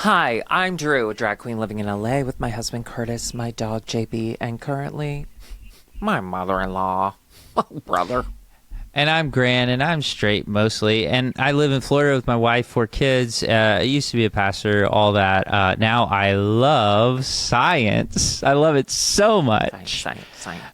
Hi, I'm Drew, a drag queen living in LA with my husband Curtis, my dog JB, and currently my mother-in-law. Oh, brother. And I'm Grant, and I'm straight mostly. And I live in Florida with my wife, 4 kids. I used to be a pastor, all that. Now I love science. I love it so much. Science.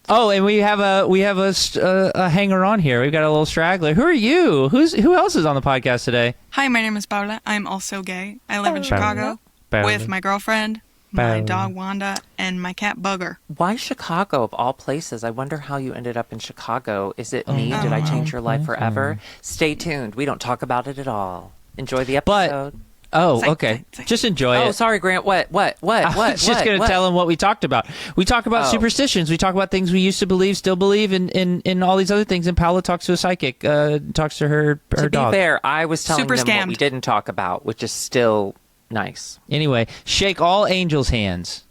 Oh, and we have a hanger on here. We've got a little straggler. Who are you? Who else is on the podcast today? Hi, my name is Paula. I'm also gay. I live in Chicago with my girlfriend, my dog Wanda, and my cat Bugger. Why Chicago, of all places? I wonder how you ended up in Chicago. Is it me? Did I change your life forever? Stay tuned. We don't talk about it at all. Enjoy the episode. Okay. Just enjoy it. Oh, sorry, Grant. What? I was just going to tell him what we talked about. We talk about superstitions. We talk about things we used to believe, still believe, in all these other things. And Paula talks to a psychic, talks to her dog. To be fair, I was telling Super them scammed. what we didn't talk about, which is still nice. Anyway, shake all angels' hands.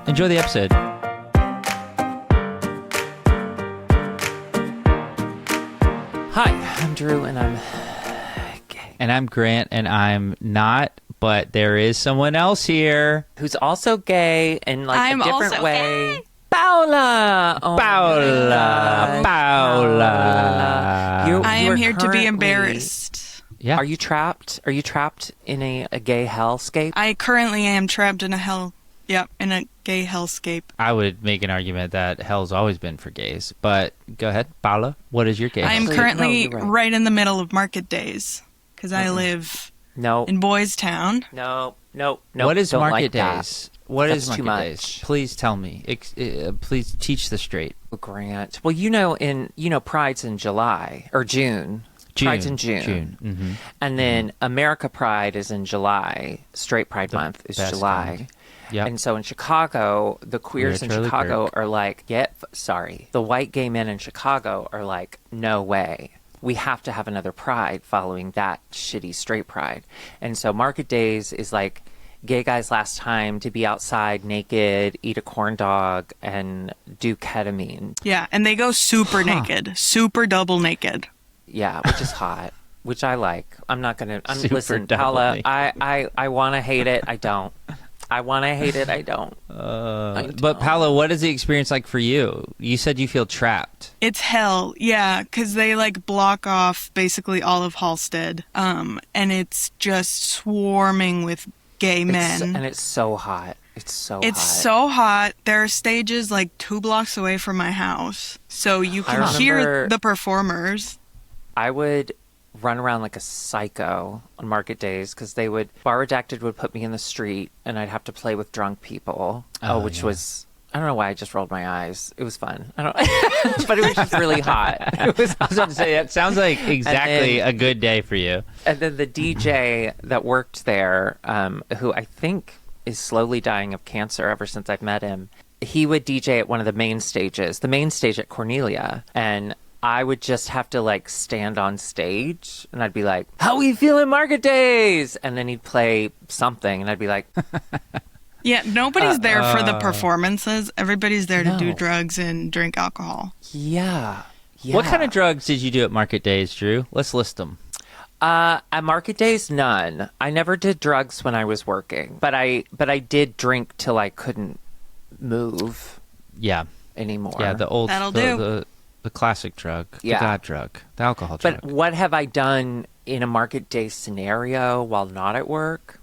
Enjoy the episode. Hi, I'm Drew, and I'm gay. And I'm Grant, and I'm not, but there is someone else here. Who's also gay in like I'm a different also way. gay. Paula! Oh, Paula. I am here to be currently- Yeah. embarrassed. Are you trapped? Are you trapped in a gay hellscape? I currently am trapped in a gay hellscape. I would make an argument that hell's always been for gays, but go ahead, Paula. What is your gay? I am Actually, currently no, you're right. right in the middle of market days because I live No. in Boys Town. No. What is don't market like that. days? What is That's market too days? much. Please tell me. Please teach the straight. Grant. Well, Pride's in July or June. Pride's in June. Mm-hmm. And then America Pride is in July. Straight Pride Month is best July. kind. Yep. And so in Chicago, the queers in Charlie Chicago Kirk. are like, the white gay men in Chicago are like, no way. We have to have another Pride following that shitty straight Pride. And so Market Days is like gay guys' last time to be outside naked, eat a corn dog, and do ketamine. Yeah, and they go super naked, super double naked. Yeah, which is hot, which I like. I'm not going to... Super Listen, double Paula, naked. I want to hate it. I don't. I want to hate it. I don't. But Paula, what is the experience like for you? You said you feel trapped. It's hell, yeah, because they like block off basically all of Halstead, and it's just swarming with gay men. And it's so hot. It's so It's hot. so hot. There are stages like 2 blocks away from my house, so you can remember- hear the performers. I would run around like a psycho on Market Days because Bar Redacted would put me in the street and I'd have to play with drunk people. Which was... I don't know why I just rolled my eyes. It was fun. I don't, but it was just really hot. I was about to say, that sounds like exactly a good day for you. And then the DJ that worked there, who I think is slowly dying of cancer ever since I've met him, he would DJ at one of the main stages, the main stage at Cornelia. And I would just have to like stand on stage and I'd be like, how we feeling Market Days? And then he'd play something and I'd be like... Yeah, nobody's there for the performances. Everybody's there to do No. drugs and drink alcohol. Yeah. What kind of drugs did you do at Market Days, Drew? Let's list them. At Market Days, none. I never did drugs when I was working, but I did drink till I couldn't move Yeah. anymore. Yeah, the old... That'll the, do. The classic drug. Yeah. The God drug. The alcohol drug. But what have I done in a Market Day scenario while not at work?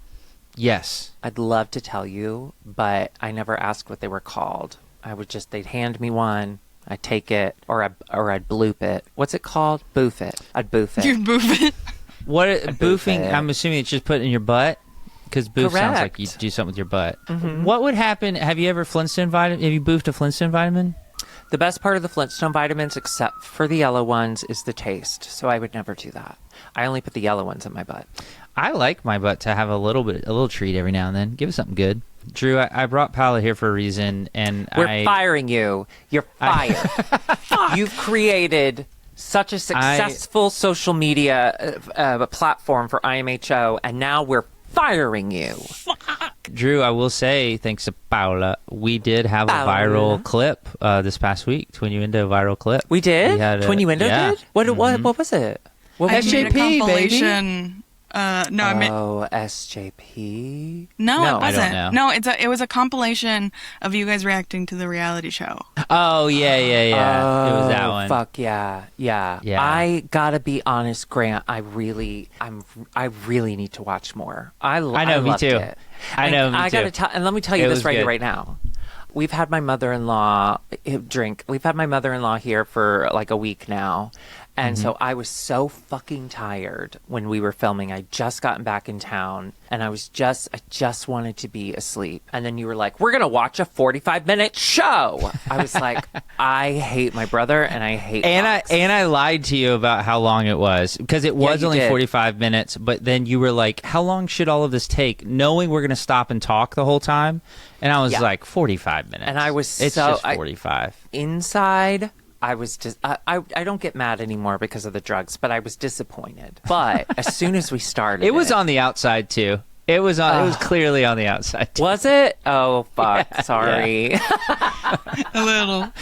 Yes. I'd love to tell you, but I never asked what they were called. They'd hand me one, I'd take it, or I'd bloop it. What's it called? Boof it. I'd boof it. You move it. What boof boofing? it. I'm assuming it's just put in your butt, because boof sounds like Correct. you do something with your butt. Mm-hmm. What would happen? Have you ever Flintstone vitamin? Have you boofed a Flintstone vitamin? The best part of the Flintstone vitamins, except for the yellow ones, is the taste. So I would never do that. I only put the yellow ones in my butt. I like my butt to have a little treat every now and then. Give it something good. Drew, I brought Paula here for a reason, and We're firing you. You're fired. You've created such a successful social media platform for IMHO, and now we're firing you. Drew, I will say, thanks to Paula, we did have a viral clip this past week. Twinnuendo viral clip. We did? We had Twinnuendo yeah. did? What was it? What I was made a SJP, baby. compilation No, I mean, Oh, SJP? no, it I wasn't. don't know. No, it was a compilation of you guys reacting to the reality show. Oh, yeah. It was that one. Fuck yeah. I gotta be honest, Grant. I really need to watch more. I know, me loved too. It. I know, me I too. gotta tell, and let me tell you It this was right good. right now. We've had my mother-in-law drink. We've had my mother-in-law here for like a week now. And so I was so fucking tired when we were filming. I just gotten back in town and I just wanted to be asleep. And then you were like, we're going to watch a 45-minute show. I was like, I hate my brother and I hate Fox. I lied to you about how long it was, because it was you only did. 45 minutes, but then you were like, how long should all of this take, knowing we're going to stop and talk the whole time? And I was like, 45 minutes. And I was it's so... just 45. Inside... I was just, I don't get mad anymore because of the drugs, but I was disappointed. But as soon as we started, It was on the outside too. It was clearly on the outside too. Was it? Oh, fuck. Yeah, Sorry. A little.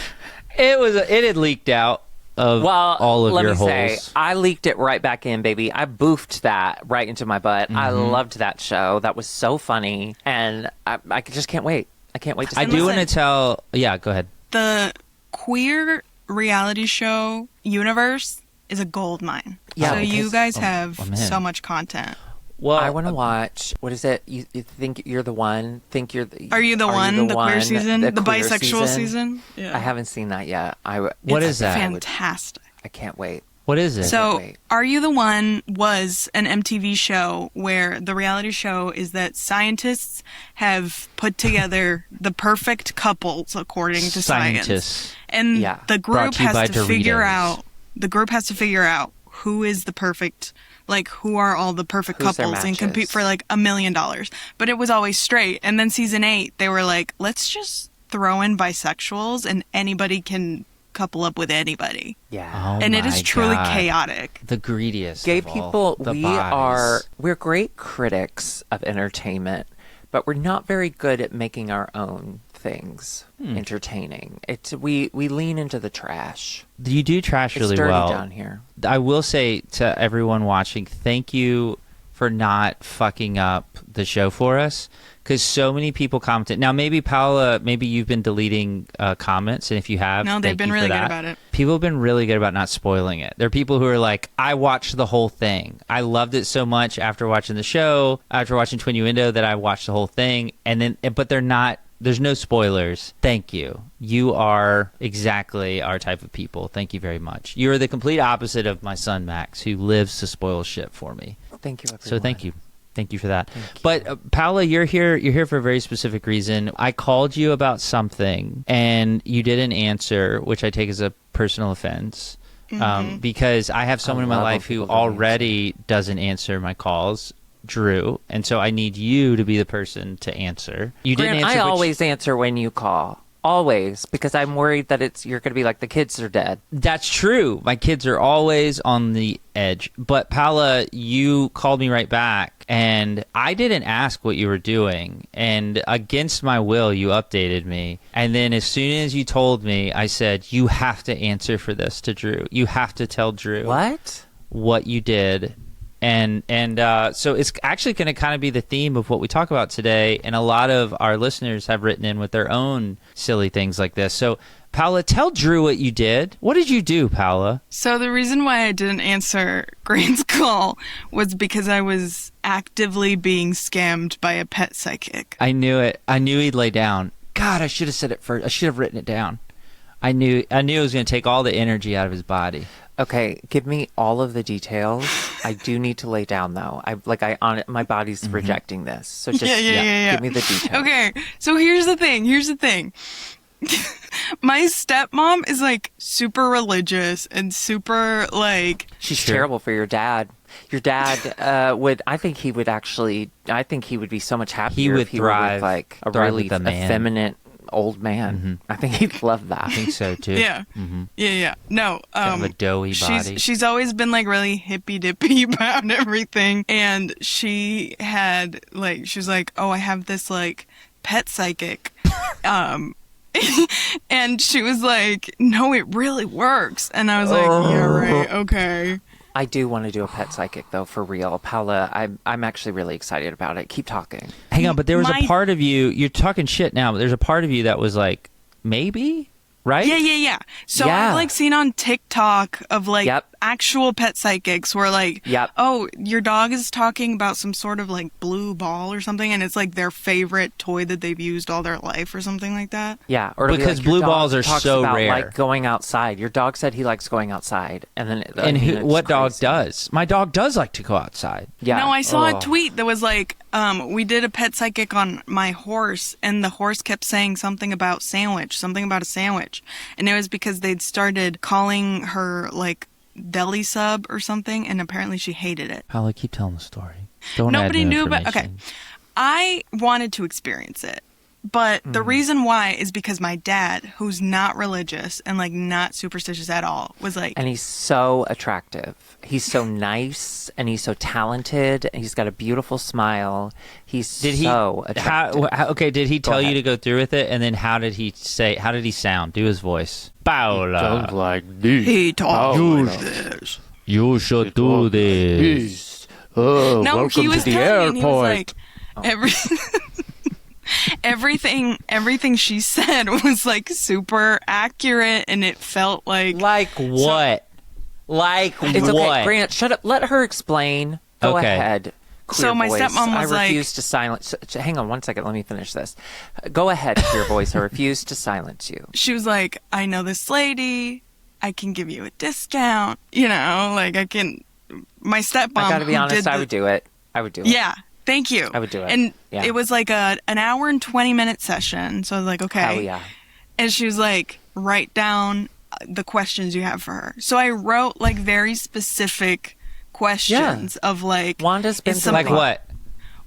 It had leaked out of Well, all of let your me holes. say, I leaked it right back in, baby. I boofed that right into my butt. I loved that show. That was so funny. And I just can't wait. I can't wait to see I it. do want to tell... Yeah, go ahead. The queer reality show universe is a gold mine. Yeah, so you because- guys have man. so much content. Well, I want to watch. What is it? You think you're the one? Think you're the? Are you the one? The queer season? The queer bisexual season? Yeah. I haven't seen that yet. What is that? Fantastic. I can't wait. What is it? So, wait. Are You the One was an MTV show where the reality show is that scientists have put together the perfect couples according to science. Scientists. And Yeah. the Brought group to you by has to figure Doritos. out who is the perfect, like who are all the perfect Who's their couples and compete matches. for like $1 million. But it was always straight. And then season 8, they were like, let's just throw in bisexuals and anybody can couple up with anybody. Yeah. Oh And it is my truly God. chaotic. The greediest. Gay of all people, the we're bodies. great critics of entertainment, but we're not very good at making our own things entertaining. We lean into the trash. You do trash It's really dirty well. down here. I will say to everyone watching, thank you for not fucking up the show for us, because so many people commented. Now, maybe Paula, maybe you've been deleting comments, and if you have, No, they've thank been you for really good that. about it. People have been really good about not spoiling it. There are people who are like, I watched the whole thing. I loved it so much after watching the show, after watching Twinnuendo, that I watched the whole thing, but they're not. There's no spoilers. Thank you. You are exactly our type of people. Thank you very much. You are the complete opposite of my son, Max, who lives to spoil shit for me. Thank you, everyone. So thank you. Thank you for that. Thank you. But Paula, you're here. You're here for a very specific reason. I called you about something, and you didn't answer, which I take as a personal offense, because I have someone in my love life when who people don't already doesn't answer my calls, Drew, and so I need you to be the person to answer. You didn't Grant, answer. I but always answer when you call. Always, because I'm worried that you're going to be like, the kids are dead. That's true. My kids are always on the edge. But Paula, you called me right back, and I didn't ask what you were doing. And against my will, you updated me. And then as soon as you told me, I said, you have to answer for this to Drew. You have to tell Drew what you did. And so it's actually going to kind of be the theme of what we talk about today. And a lot of our listeners have written in with their own silly things like this. So, Paula, tell Drew what you did. What did you do, Paula? So the reason why I didn't answer Grant's call was because I was actively being scammed by a pet psychic. I knew it. I knew he'd lay down. God, I should have said it first. I should have written it down. I knew it was going to take all the energy out of his body. Okay, give me all of the details. I do need to lay down though. My body's rejecting this. So just Yeah. give me the details. Okay, so here's the thing. My stepmom is like super religious and super like... She's Sure. terrible for your dad. Your dad I think he would be so much happier He would if he were thrive- with like a thrive really with a man. effeminate old man. I think he'd love that. I think so, too. Yeah. Yeah. No, Kind of a doughy body. she's always been like really hippy dippy about everything. And she was like, oh, I have this like pet psychic. And she was like, no, it really works. And I was like, yeah, right. Okay. I do want to do a pet psychic, though, for real. Paula, I'm actually really excited about it. Keep talking. Hang on, but there was a part of you, you're talking shit now, but there's a part of you that was like, maybe? Right? Yeah. So I've like seen on TikTok of like actual pet psychics where like, oh, your dog is talking about some sort of like blue ball or something, and it's like their favorite toy that they've used all their life or something like that. Yeah, or because like blue balls are so about, rare. Like going outside. Your dog said he likes going outside, and then what dog does? My dog does like to go outside. Yeah. No, I saw a tweet that was like, we did a pet psychic on my horse, and the horse kept saying something about a sandwich. And it was because they'd started calling her like deli sub or something, and apparently she hated it. Paula, keep telling the story. Don't Nobody add new knew, but okay. I wanted to experience it. But the reason why is because my dad, who's not religious and like not superstitious at all, was like... And he's so attractive. He's so nice, and he's so talented, and he's got a beautiful smile. So attractive. Okay, did he tell you to go through with it? And then how did he sound? Do his voice. Paula. Sounds like this. He talks like this. You should do this. Oh, no, welcome he was to the telling me, airport. and he was like, everything she said was like super accurate, and it felt like what? It's okay, Grant, shut up. Let her explain. Go ahead. Clear so my voice. stepmom was I refuse to silence. Hang on one second. Let me finish this. Go ahead, clear voice. I refuse to silence you. She was like, I know this lady. I can give you a discount. You know, like I can. My stepmom. I gotta be honest. I would do it. Yeah. Thank you. I would do it. And it was like an hour and 20-minute session. So I was like, okay. Hell yeah. And she was like, write down the questions you have for her. So I wrote like very specific questions of like... Wanda's been through like what?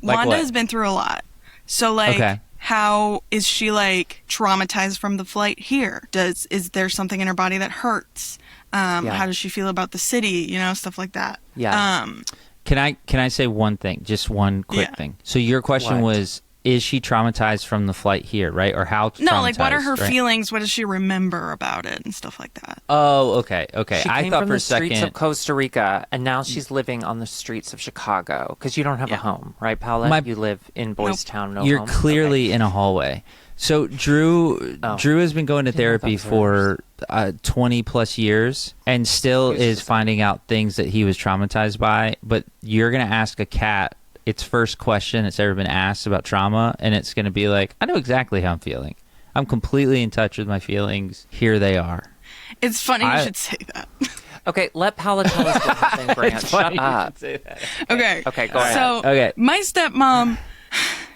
Wanda has been through a lot. So like, how is she like traumatized from the flight here? Is there something in her body that hurts? How does she feel about the city? You know, stuff like that. Yeah. Can I say one thing? Just one quick thing. So your question was, is she traumatized from the flight here, right? Or how traumatized? No, like what are her feelings? What does she remember about it and stuff like that? Oh, okay. She I came thought from for a the second... streets of Costa Rica, and now she's living on the streets of Chicago because you don't have a home, right, Paula? You live in Boys Town, no You're home. clearly in a hallway. So Drew has been going to therapy for 20 plus years and still is finding out things that he was traumatized by. But you're going to ask a cat its first question it's ever been asked about trauma, and it's going to be like, I know exactly how I'm feeling. I'm completely in touch with my feelings. Here they are. It's funny you should say that. Okay, let Paula tell us what happened, Grant. Shut up. Okay, go ahead. So my stepmom,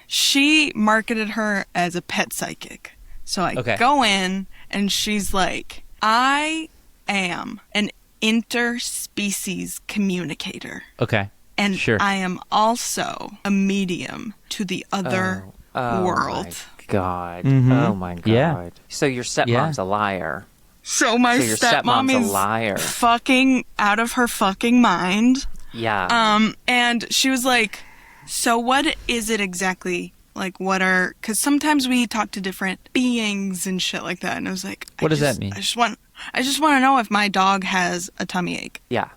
she marketed her as a pet psychic. So I go in, and she's like, I am an interspecies communicator. Okay. And I am also a medium to the other world. My God. Mm-hmm. Oh, my God. Yeah. So your stepmom's a liar. So my your stepmom stepmom's is a liar. Fucking out of her fucking mind. Yeah. And she was like, so what is it exactly? Like, because sometimes we talk to different beings and shit like that. And I was like, what does that mean? I just want to know if my dog has a tummy ache. Yeah.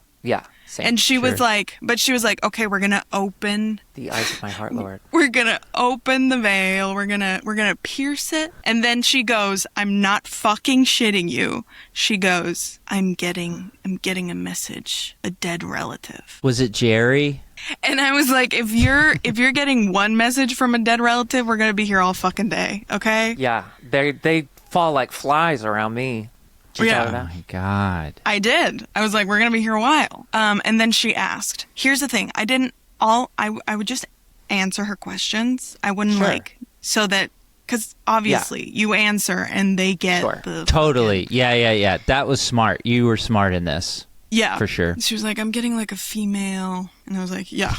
Same. And she was like, okay, we're going to open the eyes of my heart, Lord. We're going to open the veil. We're going to pierce it. And then she goes, I'm not fucking shitting you. She goes, I'm getting a message, a dead relative. Was it Jerry? And I was like, if you're getting one message from a dead relative, we're going to be here all fucking day. Okay? Yeah. They fall like flies around me. Oh my God. I did. I was like, we're going to be here a while. And then she asked, here's the thing. I would just answer her questions. I wouldn't so that, because obviously you answer and they get the... Totally. Yeah. That was smart. You were smart in this. Yeah. For sure. She was like, I'm getting like a female. And I was like, yeah.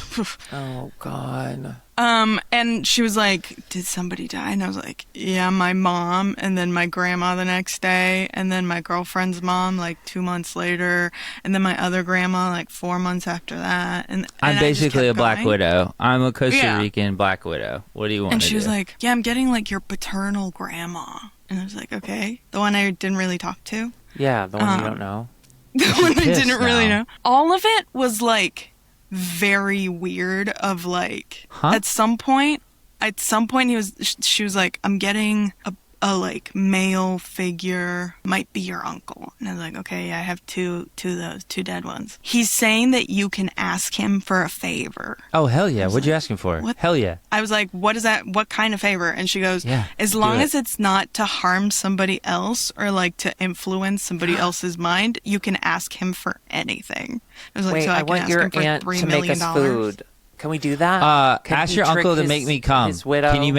Oh, God. And she was like, did somebody die? And I was like, yeah, my mom, and then my grandma the next day, and then my girlfriend's mom like 2 months later, and then my other grandma like 4 months after that. And I'm basically a Black Widow. I'm a Costa Rican Black Widow. What do you want to do? And she was like, yeah, I'm getting like your paternal grandma. And I was like, okay. The one I didn't really talk to. Yeah, the one you don't know. The one I pissed didn't really now. know. All of it was like very weird. Of like, at some point, she was like, I'm getting a like male figure, might be your uncle. And I was like, okay, I have two of those, two dead ones. He's saying that you can ask him for a favor. Oh, hell yeah. What'd you ask him for? What? Hell yeah. I was like, what is that? What kind of favor? And she goes, Yeah, as long as it's not to harm somebody else or like to influence somebody else's mind, you can ask him for anything. I was like, Wait, so I I can want ask your him for aunt $3 to make million. us food. Can we do that? Can Ask he your trick uncle to his- make me come. His widow? Can you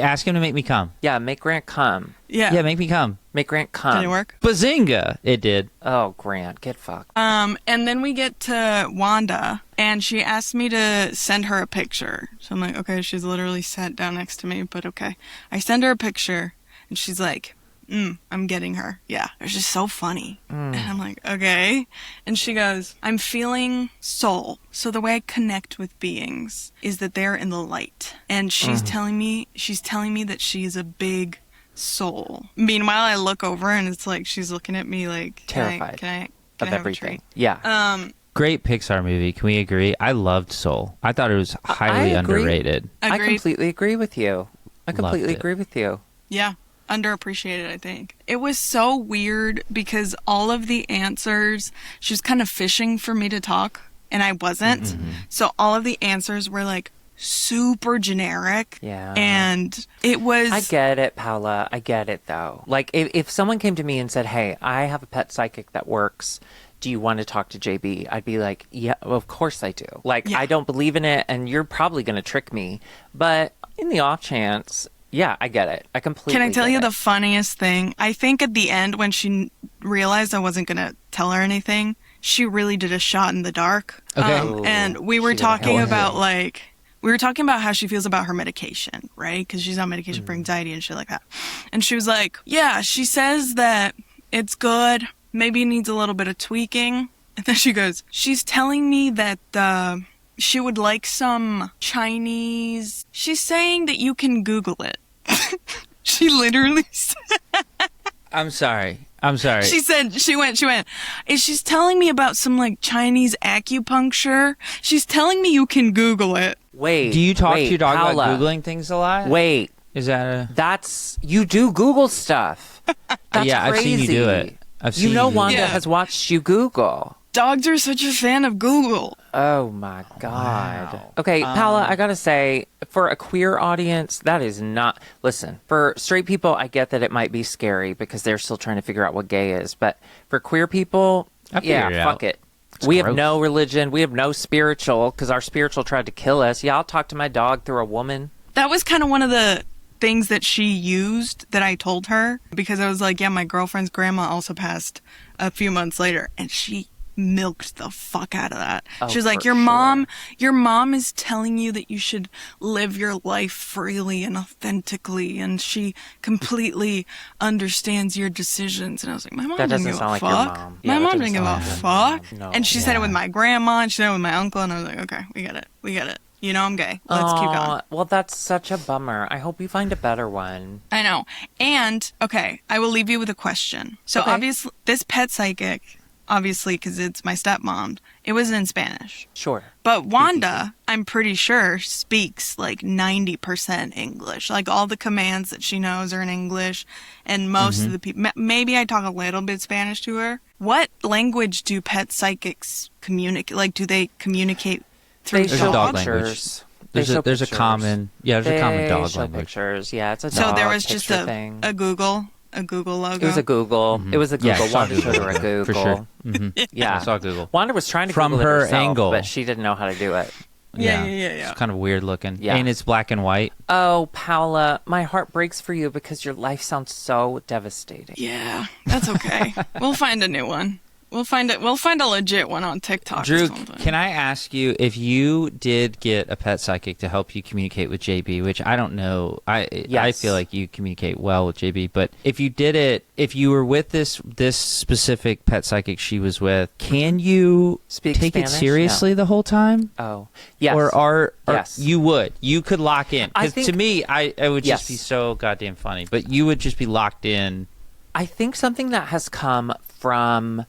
ask him to make me come? Yeah, make Grant come. Yeah. Yeah, make me come. Make Grant come. Did it work? Bazinga! It did. Oh, Grant, get fucked. And then we get to Wanda, and she asked me to send her a picture. So I'm like, okay, she's literally sat down next to me, but okay. I send her a picture, and she's like, I'm getting her. Yeah. It was just so funny. And I'm like, okay. And she goes, I'm feeling soul. So the way I connect with beings is that they're in the light. And she's telling me that she's a big soul. Meanwhile, I look over and it's like she's looking at me like Terrified can of I have a everything. treat? Yeah. Great Pixar movie. Can we agree? I loved Soul. I thought it was highly agree. underrated. I Agreed. completely agree with you. I completely Loved it. agree with you. Yeah. Underappreciated, I think. It was so weird because all of the answers, she was kind of fishing for me to talk, and I wasn't. So all of the answers were like super generic. Yeah. And it was. I get it, Paula. I get it, though. Like, if someone came to me and said, hey, I have a pet psychic that works. Do you want to talk to JB? I'd be like, yeah, well, of course I do. Like, Yeah. I don't believe in it, and you're probably going to trick me. But in the off chance, yeah, I get it. I completely Can I tell get you it. the funniest thing? I think at the end, when she realized I wasn't going to tell her anything, she really did a shot in the dark. Okay. And we were She did a talking hell about, of a- like, we were talking about how she feels about her medication, right? Because she's on medication for anxiety and shit like that. And she was like, yeah, she says that it's good. Maybe it needs a little bit of tweaking. And then she goes, she's telling me that she would like some Chinese. She's saying that you can Google it. She literally said. I'm sorry. She went, she's telling me about some like Chinese acupuncture. She's telling me you can Google it. Wait. Do you talk to wait, your dog Paula. about Googling things a lot? Wait. Is that a... You do Google stuff. That's yeah, I've seen you do it. I've seen You know you do Wanda Yeah. has watched you Google. Dogs are such a fan of Google. Oh my God. Wow. Okay, Paula, I gotta say, for a queer audience, that is not. Listen, for straight people, I get that it might be scary because they're still trying to figure out what gay is. But for queer people, I figured it fuck out. it. It's We have gross. no religion. We have no spiritual because our spiritual tried to kill us. Yeah, I'll talk to my dog through a woman. That was kind of one of the things that she used that I told her because I was like, yeah, my girlfriend's grandma also passed a few months later, and she milked the fuck out of that. Oh, She was like, for your sure. mom is telling you that you should live your life freely and authentically, and she completely understands your decisions. And I was like, my mom That didn't doesn't give sound a like your fuck. mom. Yeah, My that mom doesn't didn't give a sound like your fuck. mom. No. And she said it Yeah. with my grandma, and she said it with my uncle, and I was like, okay, we get it. You know I'm gay. Let's keep going. Aw, well, that's such a bummer. I hope you find a better one. I know. And, okay, I will leave you with a question. So, Okay. obviously, this pet psychic, obviously, because it's my stepmom, it was in Spanish. Sure. But Wanda, I'm pretty sure, speaks like 90% English. Like, all the commands that she knows are in English. And most of the people, maybe I talk a little bit Spanish to her. What language do pet psychics communicate? Like, do they communicate through They There's a show dog dogs? language. pictures. They There's show a pictures. common... Yeah, there's a common They dog show language. pictures. Yeah, it's a So dog there was just picture a thing. Google logo. It was a Google. It was a Yeah, Google. I saw Wanda showed her a Google. For sure. Yeah. I saw Google. Wanda was trying to From Google it her herself, angle. but she didn't know how to do it. Yeah. It's kind of weird looking. Yeah. And it's black and white. Oh, Paula, my heart breaks for you because your life sounds so devastating. Yeah, that's okay. We'll find a new one. We'll find a legit one on TikTok or Drew, something. can I ask you if you did get a pet psychic to help you communicate with JB, which I don't know. I Yes. feel like you communicate well with JB, but if you did it, if you were with this specific pet psychic she was with, can you Speak take Spanish? it seriously the whole time? Oh, yes. Or are Yes. you could lock in? I Because think- to me, it would just Yes. be so goddamn funny. But you would just be locked in. I think something that has come from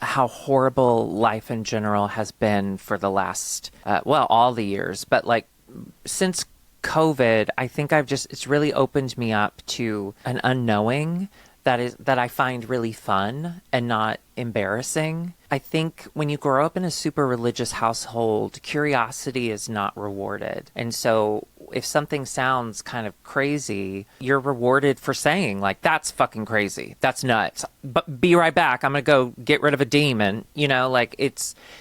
how horrible life in general has been for the last, all the years, but like since COVID, I think it's really opened me up to an unknowing that I find really fun and not embarrassing. I think when you grow up in a super religious household, curiosity is not rewarded. And so if something sounds kind of crazy, you're rewarded for saying, like, that's fucking crazy. That's nuts. But be right back. I'm going to go get rid of a demon. You know, like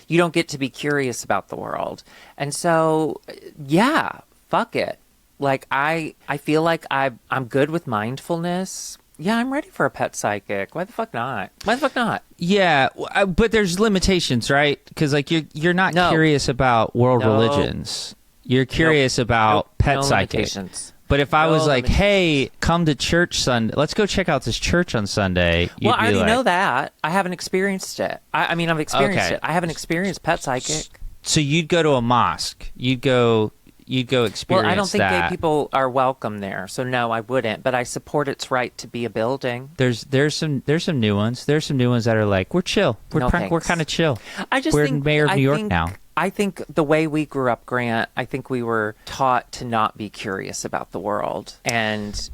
you don't get to be curious about the world. And so, yeah, fuck it. Like, I feel like I'm good with mindfulness. Yeah, I'm ready for a pet psychic. Why the fuck not? Why the fuck not? Yeah, but there's limitations, right? Because like you're not curious about world religions. You're curious about pet psychic. But if I was like, hey, come to church Sunday, let's go check out this church on Sunday. Well, I already know that. I haven't experienced it. I mean, I've experienced it. I haven't experienced pet psychic. So you'd go to a mosque. You'd go experience that. Well, I don't think gay people are welcome there, so no, I wouldn't. But I support its right to be a building. There's some new ones. There's some new ones that are like, we're chill. We're kind of chill. We're in Mayor of New York now. I think the way we grew up, Grant, I think we were taught to not be curious about the world, and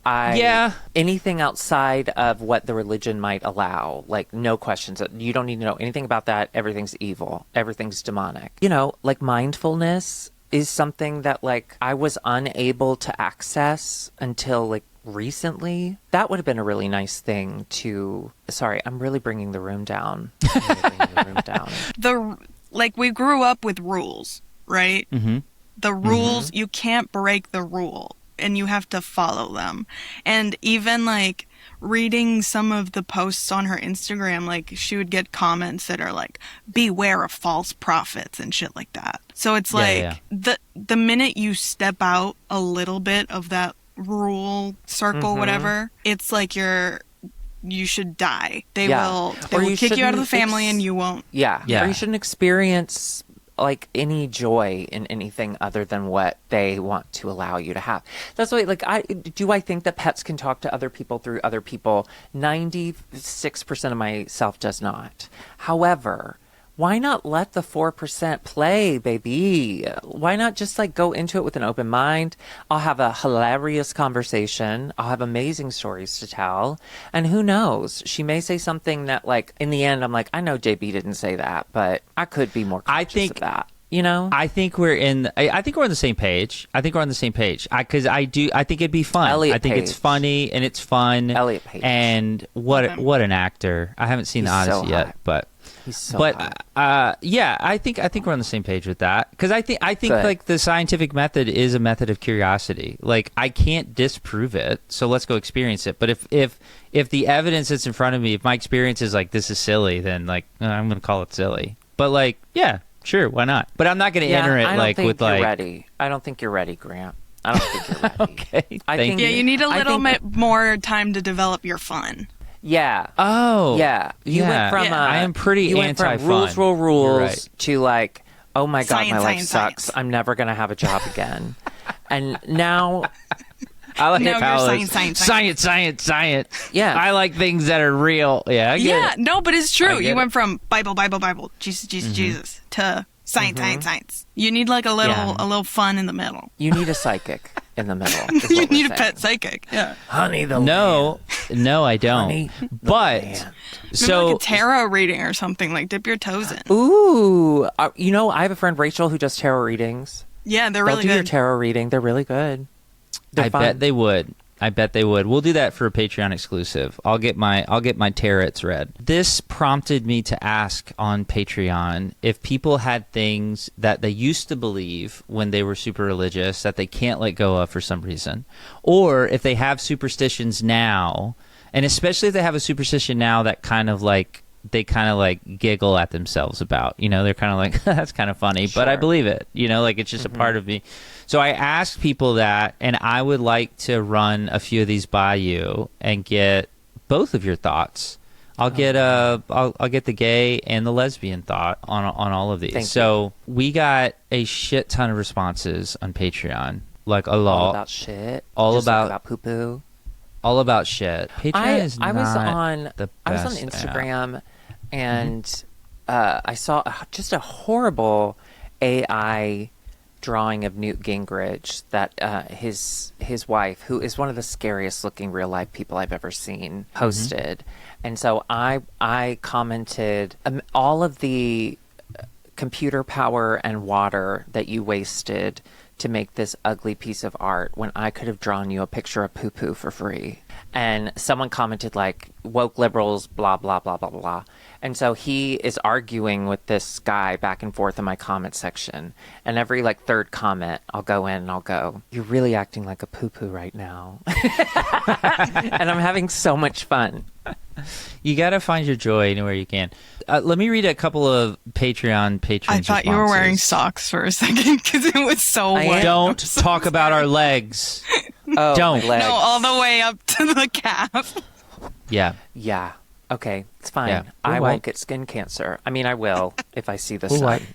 anything outside of what the religion might allow, like no questions. You don't need to know anything about that. Everything's evil. Everything's demonic. You know, like mindfulness is something that like I was unable to access until like recently. That would have been a really nice thing to. Sorry, I'm really bringing the room down. Like we grew up with rules, right? Mm-hmm. The rules, you can't break the rule and you have to follow them. And even like reading some of the posts on her Instagram, like she would get comments that are like, beware of false prophets and shit like that. So it's the minute you step out a little bit of that rule circle, whatever, it's like you should die. They will kick you out of the family and you won't. Yeah. Or you shouldn't experience like any joy in anything other than what they want to allow you to have. That's why, like, I think that pets can talk to other people through other people? 96% of myself does not. However, why not let the 4% play, baby? Why not just like go into it with an open mind? I'll have a hilarious conversation. I'll have amazing stories to tell. And who knows? She may say something that like in the end, I'm like, I know JB didn't say that, but I could be more conscious of that. You know? I think we're on the same page. Because I think it'd be fun. Elliot I think Page. It's funny and it's fun. Elliot Page. And what an actor. I haven't seen The Odyssey yet, but he's so hot. I think we're on the same page with that, because I think Good. like the scientific method is a method of curiosity. Like I can't disprove it, so let's go experience it. But if the evidence that's in front of me, if my experience is like this is silly, then like I'm gonna call it silly. But like sure, why not? But I'm not gonna enter it like with like. Ready. I don't think you're ready, Grant. I don't think you're ready. Okay. I think you need a little bit more time to develop your fun. Yeah. Oh. Yeah. You went from I am pretty anti-fun. From rules to like, oh my God, my life sucks. Science. I'm never going to have a job again. And now I like now Paula. Science. Yeah. I like things that are real. Yeah. I get it. No, but it's true. You it. went from Bible, Jesus to science. You need like a little fun in the middle. You need a psychic in the middle. You need a pet psychic. Yeah. Honey, No, I don't. Honey, but so like a tarot reading or something, like dip your toes in. Ooh, I have a friend Rachel who does tarot readings. Yeah, they're They'll really do good. your tarot reading. They're really good. They're fun. bet they would. I bet they would. We'll do that for a Patreon exclusive. I'll get my tarots read. This prompted me to ask on Patreon if people had things that they used to believe when they were super religious that they can't let go of for some reason, or if they have superstitions now, and especially if they have a superstition now that they kind of like giggle at themselves about, they're kind of like, that's kind of funny, but I believe it, like it's just a part of me. So I asked people that, and I would like to run a few of these by you and get both of your thoughts. I'll get the gay and the lesbian thought on all of these. So we got a shit ton of responses on Patreon, like a lot. All about shit. All just about like poo poo. All about shit. Patreon is I was not on the best I was on Instagram. and I saw just a horrible AI drawing of Newt Gingrich that his wife, who is one of the scariest looking real life people I've ever seen, posted. And so I commented, all of the computer power and water that you wasted to make this ugly piece of art when I could have drawn you a picture of poo-poo for free. And someone commented like, woke liberals, blah, blah, blah, blah, blah. And so he is arguing with this guy back and forth in my comment section. And every like third comment, I'll go in and I'll go, you're really acting like a poo-poo right now. And I'm having so much fun. You got to find your joy anywhere you can. Let me read a couple of Patreon patrons. I thought you were wearing socks for a second because it was so wet. Don't talk about our legs. Oh, Don't. legs. No, all the way up to the calf. Yeah. Yeah. Okay, it's fine. Yeah. I We're won't white. get skin cancer. I mean, I will if I see the We're sun. white.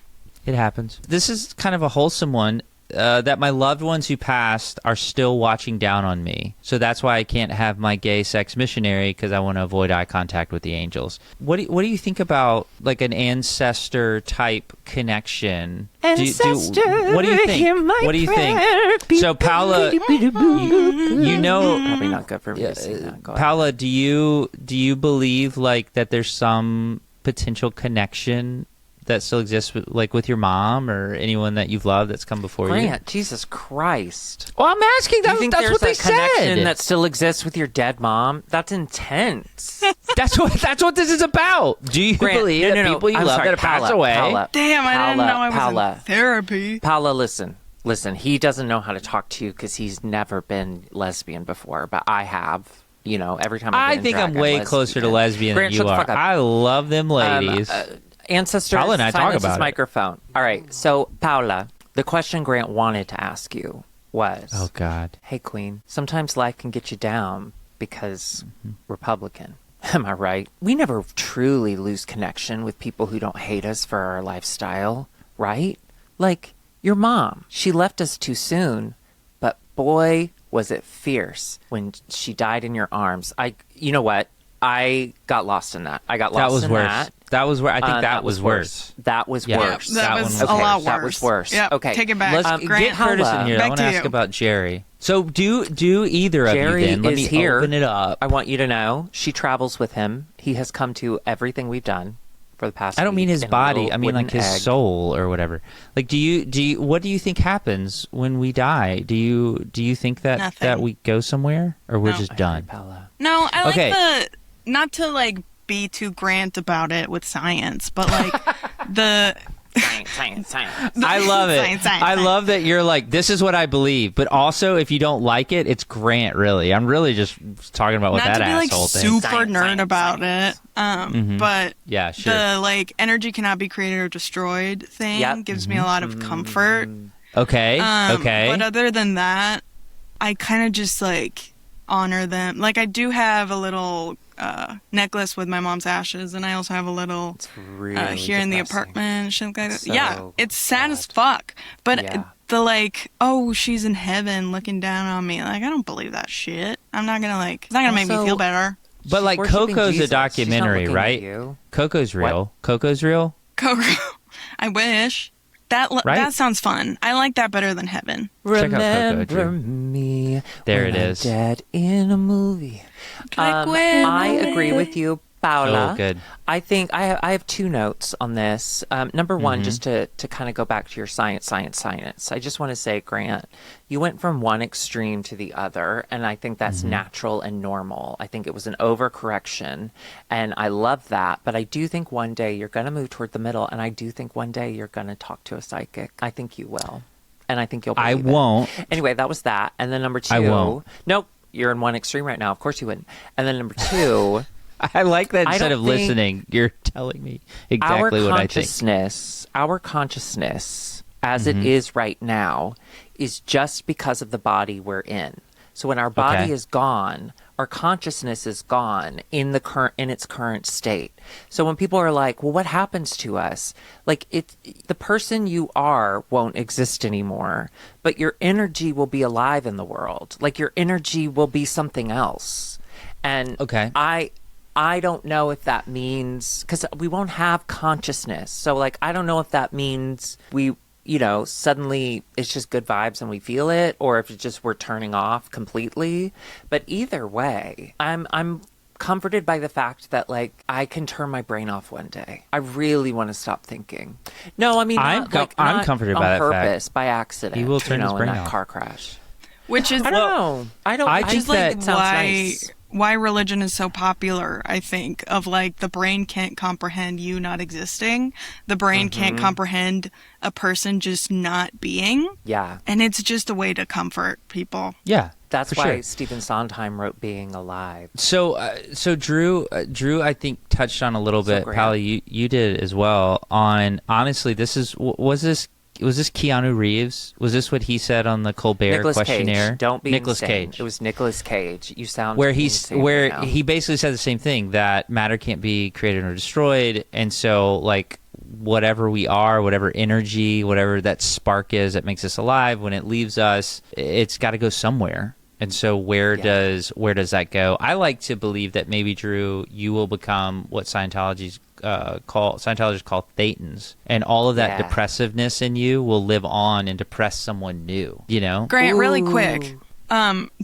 It happens. This is kind of a wholesome one. That my loved ones who passed are still watching down on me. So that's why I can't have my gay sex missionary, because I want to avoid eye contact with the angels. What do you think about like an ancestor type connection? Ancestor, what do you think? hear my What do you prayer. think? So Paula, you know, Probably not good for me to sing that. Go ahead. Paula, do you believe like that there's some potential connection that still exists with your mom or anyone that you've loved that's come before you? Grant, Jesus Christ. Well, I'm asking. Do you think That's there's what they a connection said. that still exists with your dead mom? That's intense. That's what this is about. Do you Grant, believe that people you I'm love sorry, that have passed Paula, away? Paula, Damn, I didn't know I was Paula. in therapy. Paula, listen. He doesn't know how to talk to you because he's never been lesbian before, but I have. You know, every time I I've been in think drag, I'm way lesbian. closer to lesbian Grant, than shut you the are. fuck up. I love them ladies. Ancestors, Paula and I talk silence about his it. microphone. All right, so Paula, the question Grant wanted to ask you was, Oh God. hey Queen, sometimes life can get you down because Republican. Am I right? We never truly lose connection with people who don't hate us for our lifestyle, right? Like your mom, she left us too soon, but boy, was it fierce when she died in your arms. You know what? I got lost in that. I got lost That was in worse. that. That was where I think That was worse. That was Yeah. worse. That That was one a was lot worse. worse. That was worse. Yep, Okay. take it back. Let's Grant, get Curtis in here. I back want to to ask you. about Jerry. So do either of Jerry you then? Let is me here. open it up. I want you to know she travels with him. He has come to everything we've done for the past I don't mean week his in a body. little I mean like wooden his egg. soul or whatever. Like, do you? What do you think happens when we die? Do you think that Nothing. we go somewhere or we're No. just I done? agree, Paula. No, I like Okay. not to like be too Grant about it with science, but like the Science. I love it. Science. I love that you're like, this is what I believe, but also if you don't like it, it's Grant. Really, I'm really just talking about what not that to be like asshole thinks. super nerd Science. about it. But Yeah, sure. the like energy cannot be created or destroyed thing Yep. gives me a lot of comfort. Okay. Okay. But other than that, I kind of just like honor them. Like I do have a little necklace with my mom's ashes, and I also have a little It's really here in the depressing. apartment. Shit like that. So Yeah, it's sad as fuck. But Yeah. the like, oh, she's in heaven looking down on me. Like I don't believe that shit. I'm not gonna like. It's not gonna make me Also- feel better. But She's like worshiping Coco's Jesus. a documentary, She's not looking at right? you. Coco's real. Coco's real. Coco, I wish that Right? that sounds fun. I like that better than heaven. Check out Coco, Remember Drew. me. There when it I'm is. Dead in a movie. Like when I I agree with you, Paula. Oh, good. I think I have two notes on this. Number one, just to kind of go back to your science. I just want to say, Grant, you went from one extreme to the other, and I think that's natural and normal. I think it was an overcorrection, and I love that. But I do think one day you're going to move toward the middle, and I do think one day you're going to talk to a psychic. I think you will, and I think you'll. I believe it. won't. Anyway, that was that. And then number two, I won't. Nope, you're in one extreme right now. Of course you wouldn't. And then number two. I like that I instead don't of think listening, you're telling me exactly what I think. Our consciousness, as it is right now, is just because of the body we're in. So when our body Okay. is gone, our consciousness is gone in its current state. So when people are like, "Well, what happens to us?" Like the person you are won't exist anymore, but your energy will be alive in the world. Like your energy will be something else. And Okay. I don't know if that means, because we won't have consciousness. So, like, I don't know if that means we, suddenly it's just good vibes and we feel it, or if it's just we're turning off completely. But either way, I'm comforted by the fact that, like, I can turn my brain off one day. I really want to stop thinking. No, I mean, I'm comforted by that on fact. purpose, by accident. He will turn his brain in that off. car crash. Which is I don't know. I think just like that- it sounds nice. why religion is so popular, I think, of like the brain can't comprehend you not existing. The brain can't comprehend a person just not being. Yeah. And it's just a way to comfort people. Yeah. That's for why sure. Stephen Sondheim wrote Being Alive. So Drew, I think touched on a little bit. Grant. Paula, you did as well. On honestly, was this Keanu Reeves? Was this what he said on the Colbert Nicolas questionnaire? Cage. Don't be Nicolas insane. Cage. It was Nicolas Cage. You sound where insane right now. he basically said the same thing, that matter can't be created or destroyed, and so like whatever we are, whatever energy, whatever that spark is that makes us alive, when it leaves us, it's got to go somewhere. And so where does that go? I like to believe that maybe, Drew, you will become what Scientologists call thetans, and all of that depressiveness in you will live on and depress someone new. Grant, really Ooh. quick,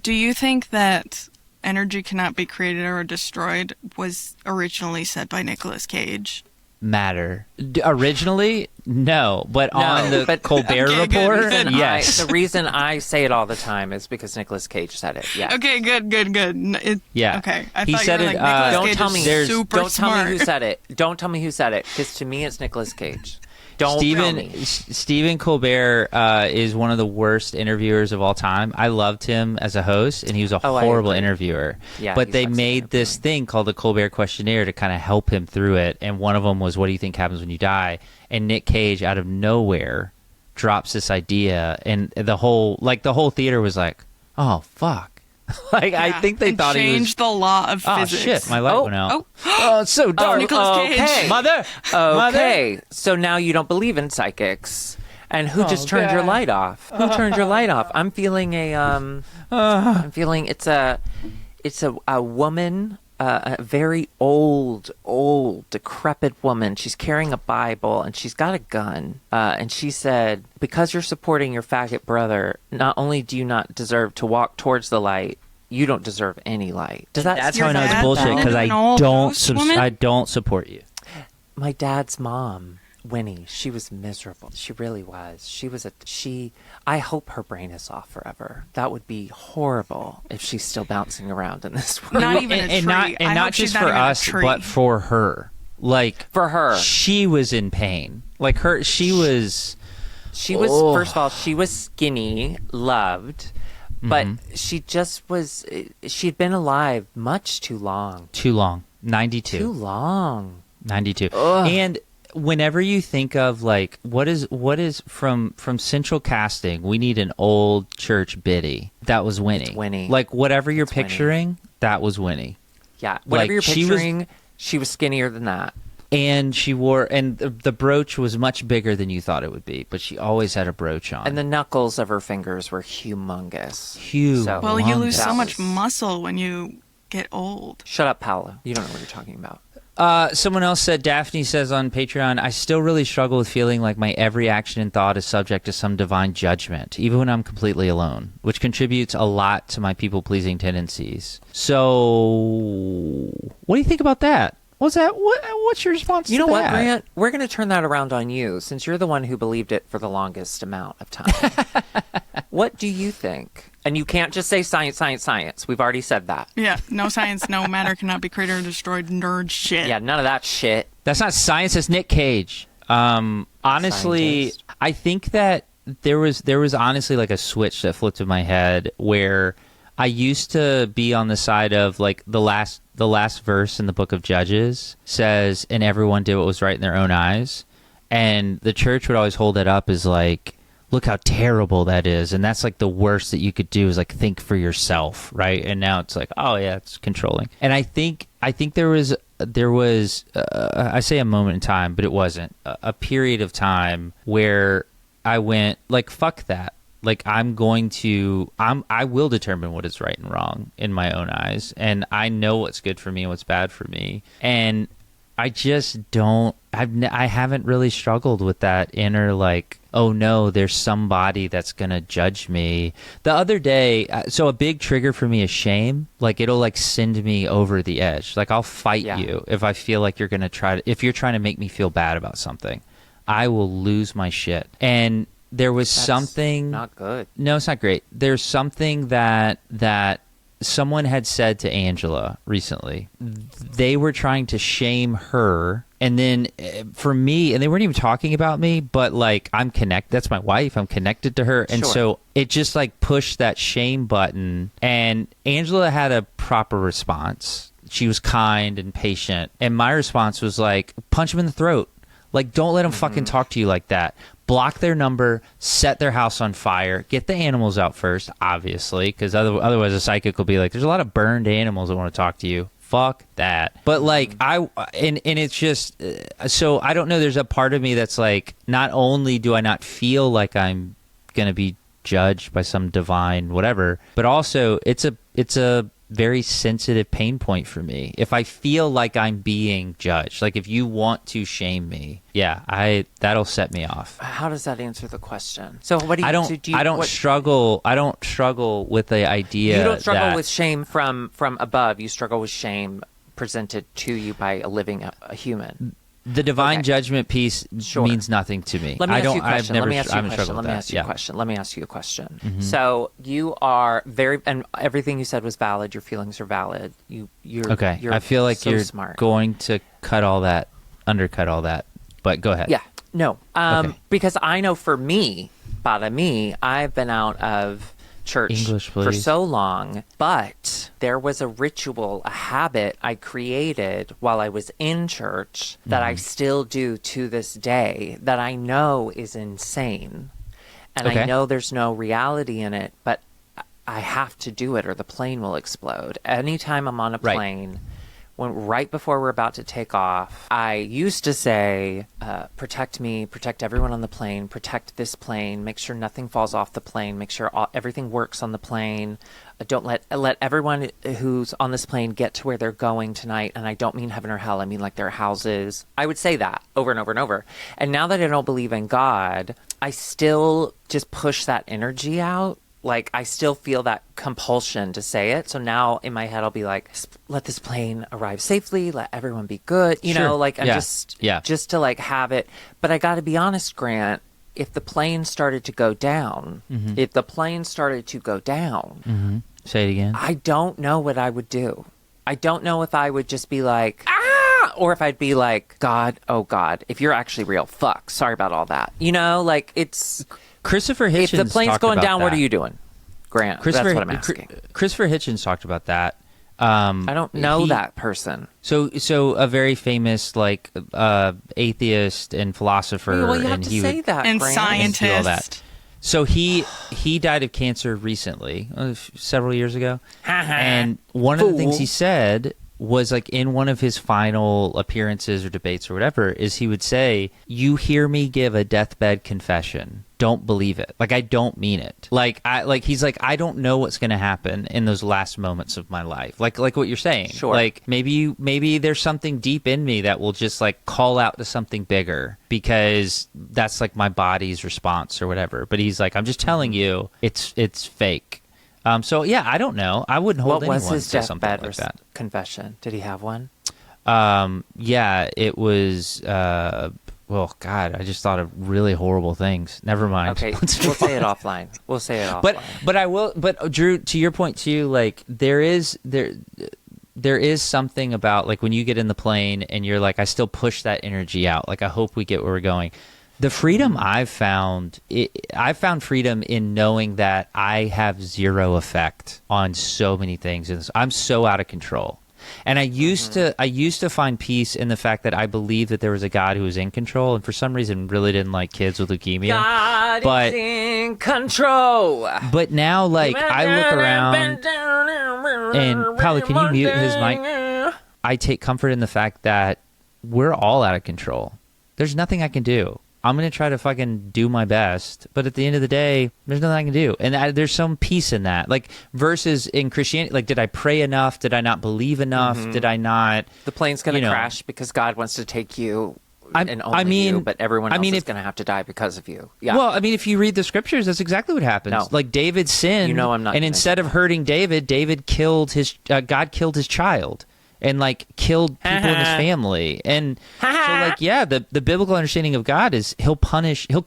do you think that energy cannot be created or destroyed was originally said by Nicolas Cage? Matter originally, no, but on the Colbert Okay, good. Report, Good. yes. The reason I say it all the time is because Nicolas Cage said it. Yeah. Okay, good. Yeah. Okay. I He thought said you were it, like, Nicolas don't Cage tell is me. super Don't smart. tell me who said it. Don't tell me who said it, because to me it's Nicolas Cage. Don't tell me. Stephen Colbert is one of the worst interviewers of all time. I loved him as a host, and he was a horrible interviewer. Yeah, but he they sucks at made this thing called the Colbert Questionnaire to kind of help him through it. And one of them was, "What do you think happens when you die?" And Nick Cage, out of nowhere, drops this idea, and the whole theater was like, "Oh fuck." I think they thought he was changed the law of Oh physics. shit! My light went out. Oh. Oh, it's so dark. Nicolas Cage. Okay. Mother. Okay, so now you don't believe in psychics, and who just turned your light off? Who turned your light off? I'm feeling I'm feeling it's a woman, a very old, decrepit woman. She's carrying a Bible and she's got a gun. And she said, "Because you're supporting your faggot brother, not only do you not deserve to walk towards the light, you don't deserve any light." That's how I Your know it's dad bullshit, because an old ghost woman? I don't support you. My dad's mom, Winnie, she was miserable. She really was. I hope her brain is off forever. That would be horrible if she's still bouncing around in this world. Not even a and tree. not I and hope not she's just not for even a us, tree. but for her. Like For her. she was in pain. Like she was. She was, first of all, she was skinny, loved, but she just was, she'd been alive much too long. Too long. 92. Too long. 92. And whenever you think of like what is from Central Casting, we need an old church biddy. That was Winnie. It's Winnie. Like whatever you're It's Winnie. picturing, that was Winnie. Yeah, whatever Like, you're she was- picturing, she was skinnier than that. And she wore, and the brooch was much bigger than you thought it would be, but she always had a brooch on. And the knuckles of her fingers were humongous. Huge. So- Well, you lose That so much was- muscle when you get old. Shut up, Paula. You don't know what you're talking about. Someone else said, Daphne says on Patreon, "I still really struggle with feeling like my every action and thought is subject to some divine judgment, even when I'm completely alone, which contributes a lot to my people-pleasing tendencies." So, what do you think about that? What's that? What's your response You to know what, that? Grant? We're going to turn that around on you, since you're the one who believed it for the longest amount of time. What do you think? And you can't just say science, science, science. We've already said that. Yeah, no science, no matter cannot be created or destroyed. Nerd shit. Yeah, none of that shit. That's not science. That's Nick Cage. Honestly, Scientist. I think that there was honestly like a switch that flipped in my head where I used to be on the side of like the last verse in the book of Judges says, "And everyone did what was right in their own eyes," and the church would always hold it up as like, look how terrible that is, and that's like the worst that you could do is like think for yourself, right? And now it's like, oh yeah, it's controlling. And I think there was I say a moment in time, but it wasn't a period of time where I went like, fuck that. Like I will determine what is right and wrong in my own eyes, and I know what's good for me and what's bad for me. And I just don't. I haven't really struggled with that inner like, oh no, there's somebody that's gonna judge me. The other day, so a big trigger for me is shame. Like it'll like send me over the edge. Like I'll fight you if I feel like you're gonna if you're trying to make me feel bad about something. I will lose my shit. And there was something not good. No, it's not great. There's something that someone had said to Angela recently. They were trying to shame her, and then for me, and they weren't even talking about me, but like I'm connected. That's my wife. I'm connected to her, and so it just like pushed that shame button. And Angela had a proper response. She was kind and patient, and my response was like, punch him in the throat. Like, don't let them fucking talk to you like that. Block their number, set their house on fire, get the animals out first, obviously, because otherwise a psychic will be like, there's a lot of burned animals that want to talk to you. Fuck that. But like, and it's just, so I don't know, there's a part of me that's like, not only do I not feel like I'm going to be judged by some divine whatever, but also it's a very sensitive pain point for me. If I feel like I'm being judged, like if you want to shame me, that'll set me off. How does that answer the question? So what do you? I don't struggle with the idea. You don't struggle with shame from above. You struggle with shame presented to you by a living a human. The divine judgment piece means nothing to me. Let me ask you a question. Mm-hmm. So you are and everything you said was valid. Your feelings are valid. You're okay. You're I feel like so you're smart. Going to undercut all that. But go ahead. Yeah. No. Because I know for me, I've been out of church English, for so long, but there was a ritual, a habit I created while I was in church that I still do to this day that I know is insane. And I know there's no reality in it, but I have to do it or the plane will explode. Anytime I'm on a plane, right before we're about to take off, I used to say, protect me, protect everyone on the plane, protect this plane, make sure nothing falls off the plane, make sure everything works on the plane. Don't let everyone who's on this plane get to where they're going tonight. And I don't mean heaven or hell. I mean like their houses. I would say that over and over and over. And now that I don't believe in God, I still just push that energy out. Like, I still feel that compulsion to say it. So now in my head, I'll be like, let this plane arrive safely. Let everyone be good. You know, like, I'm just to like have it. But I got to be honest, Grant, if the plane started to go down, Say it again. I don't know what I would do. I don't know if I would just be like, ah, or if I'd be like, God, oh God, if you're actually real, fuck, sorry about all that. You know, like it's... Christopher Hitchens. If the plane's going down, that. what are you doing, Grant? That's what I'm asking. Christopher Hitchens talked about that. I don't know that person. So a very famous like atheist and philosopher. Well, you have to say that, and Grant. scientist. So he died of cancer recently, several years ago, and one of the things he said was like in one of his final appearances or debates or whatever is he would say, you hear me give a deathbed confession, don't believe it. Like I don't mean it. He's like I don't know what's going to happen in those last moments of my life. Like what you're saying. Sure. Like maybe there's something deep in me that will just like call out to something bigger because that's like my body's response or whatever. But he's like, I'm just telling you it's fake. So yeah, I don't know. I wouldn't hold anyone to something like that. Confession? Did he have one? Yeah, it was. Well, God, I just thought of really horrible things. Never mind. Okay, we'll say it offline. But I will. But Drew, to your point too, like there is something about like when you get in the plane and you're like, I still push that energy out. Like I hope we get where we're going. The freedom I've found freedom in knowing that I have zero effect on so many things. And I'm so out of control. And I used to find peace in the fact that I believed that there was a God who was in control, and for some reason really didn't like kids with leukemia. God is in control. But now, like, I look around, and Paula, can you mute his mic? I take comfort in the fact that we're all out of control. There's nothing I can do. I'm going to try to fucking do my best. But at the end of the day, there's nothing I can do. And there's some peace in that. Like, versus in Christianity, like, did I pray enough? Did I not believe enough? Did I not? The plane's going to crash because God wants to take you and only you, but everyone else is going to have to die because of you. Yeah. Well, I mean, if you read the scriptures, that's exactly what happens. No. Like, David sinned. You know I'm not and gonna instead of hurting David killed his, God killed his child. And like killed people in his family, and so like the biblical understanding of God is he'll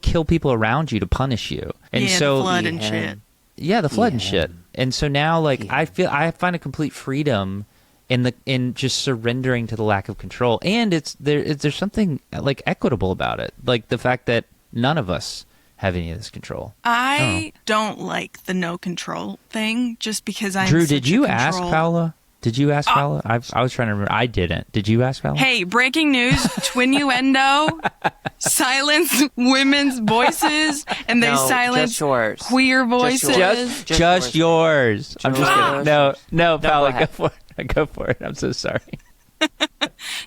kill people around you to punish you, and so the flood and shit. Yeah, the flood and shit. And so now like I find a complete freedom in just surrendering to the lack of control, and there's something like equitable about it, like the fact that none of us have any of this control. I don't like the no control thing, just because I'm. Drew, did you ask Paula? Did you ask Paula? I was trying to remember. I didn't. Did you ask Paula? Hey, breaking news. Twinnuendo silence women's voices, and they silence queer voices. Just yours. I'm just kidding. No, Paula, go for it. Go for it. I'm so sorry.